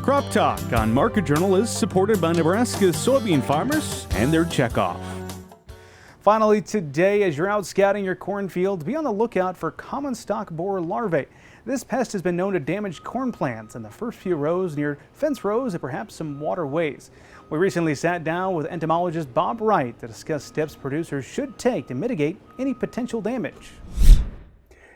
Crop Talk on Market Journal is supported by Nebraska's soybean farmers and their checkoff. Finally today, as you're out scouting your cornfield, be on the lookout for common stalk borer larvae. This pest has been known to damage corn plants in the first few rows near fence rows and perhaps some waterways. We recently sat down with entomologist Bob Wright to discuss steps producers should take to mitigate any potential damage.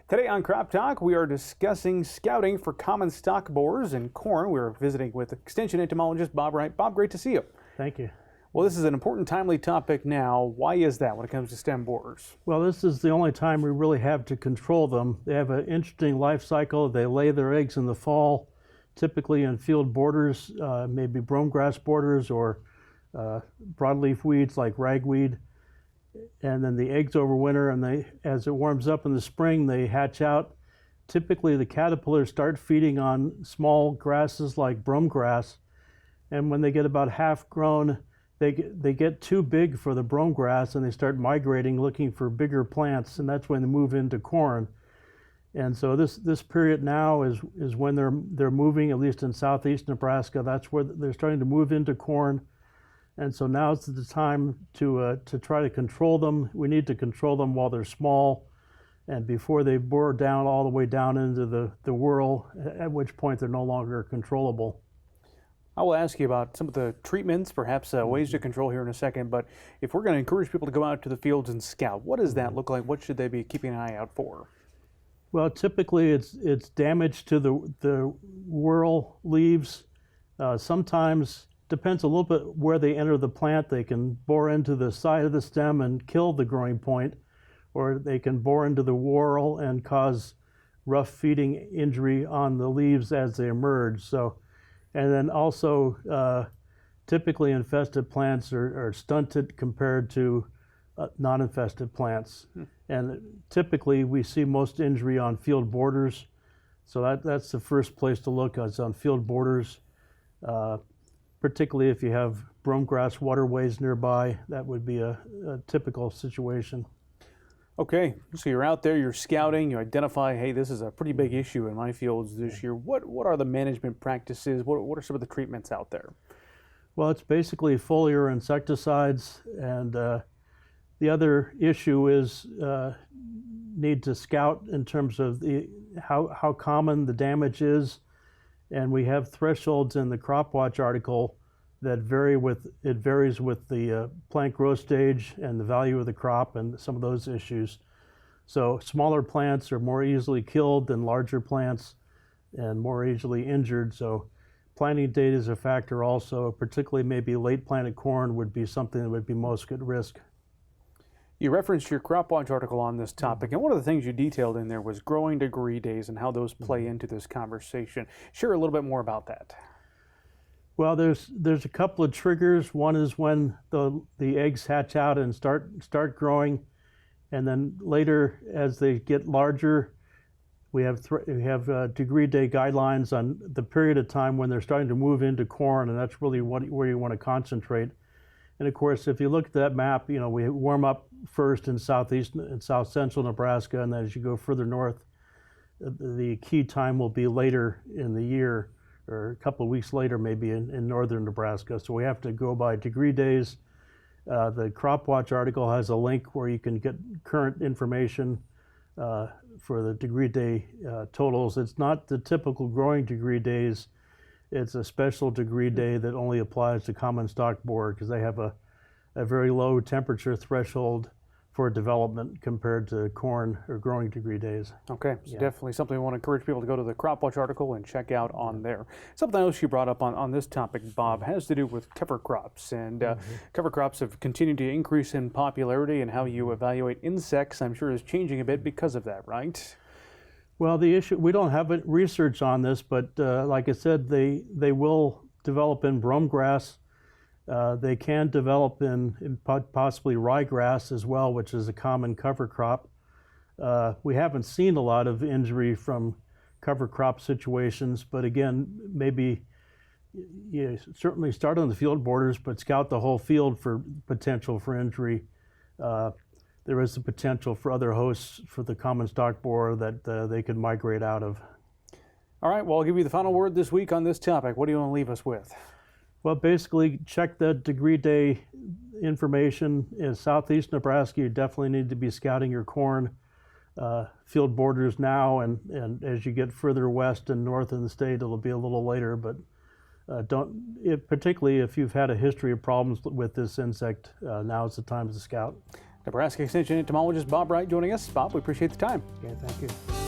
Today on Crop Talk, we are discussing scouting for common stalk borers in corn. We're visiting with Extension entomologist Bob Wright. Bob, great to see you. Thank you. Well, this is an important, timely topic now. Why is that when it comes to stem borers? Well, this is the only time we really have to control them. They have an interesting life cycle. They lay their eggs in the fall, typically in field borders, maybe brome grass borders or broadleaf weeds like ragweed. And then the eggs overwinter, and as it warms up in the spring, they hatch out. Typically, the caterpillars start feeding on small grasses like brome grass, and when they get about half grown, they get too big for the brome grass, and they start migrating, looking for bigger plants, and that's when they move into corn. And so this period now is when they're moving, at least in southeast Nebraska. That's where they're starting to move into corn. And so now is the time to try to control them. We need to control them while they're small and before they bore down all the way down into the whorl, at which point they're no longer controllable. I will ask you about some of the treatments, perhaps ways to control here in a second, but if we're going to encourage people to go out to the fields and scout, what does that look like? What should they be keeping an eye out for? Well, typically it's damage to the whorl leaves. Sometimes depends a little bit where they enter the plant. They can bore into the side of the stem and kill the growing point, or they can bore into the whorl and cause rough feeding injury on the leaves as they emerge. So, and then also typically infested plants are stunted compared to non-infested plants. And typically we see most injury on field borders. So that's the first place to look, is on field borders. Particularly if you have brome grass waterways nearby, that would be a typical situation. Okay, so you're out there, you're scouting, you identify, hey, this is a pretty big issue in my fields this year. What are the management practices? What are some of the treatments out there? Well, it's basically foliar insecticides, and the other issue is need to scout in terms of how common the damage is. And we have thresholds in the Crop Watch article that varies with the plant growth stage and the value of the crop and some of those issues. So smaller plants are more easily killed than larger plants and more easily injured. So planting date is a factor also, particularly maybe late planted corn would be something that would be most at risk. You referenced your Crop Watch article on this topic, and one of the things you detailed in there was growing degree days and how those play into this conversation. Share a little bit more about that. Well, there's a couple of triggers. One is when the eggs hatch out and start growing, and then later as they get larger, we have degree day guidelines on the period of time when they're starting to move into corn, and that's really where you want to concentrate. And of course, if you look at that map, we warm up first in southeast and south central Nebraska, and then as you go further north, the key time will be later in the year, or a couple of weeks later, maybe in northern Nebraska. So we have to go by degree days. The Crop Watch article has a link where you can get current information for the degree day totals. It's not the typical growing degree days. It's a special degree day that only applies to common stalk borer because they have a very low temperature threshold for development compared to corn or growing degree days. Okay, so definitely something we want to encourage people to go to the Crop Watch article and check out on there. Something else you brought up on this topic, Bob, has to do with cover crops. And cover crops have continued to increase in popularity, and how you evaluate insects, I'm sure, is changing a bit because of that, right? Well, the issue, we don't have research on this, but like I said, they will develop in brome grass. They can develop in possibly ryegrass as well, which is a common cover crop. We haven't seen a lot of injury from cover crop situations, but again, maybe certainly start on the field borders, but scout the whole field for potential for injury. There is the potential for other hosts for the common stalk borer that they could migrate out of. All right, well, I'll give you the final word this week on this topic. What do you want to leave us with? Well, basically, check the degree day information. In southeast Nebraska, you definitely need to be scouting your corn field borders now, and as you get further west and north in the state, it'll be a little later, but particularly if you've had a history of problems with this insect, now is the time to scout. Nebraska Extension Entomologist Bob Wright joining us. Bob, we appreciate the time. Okay, thank you.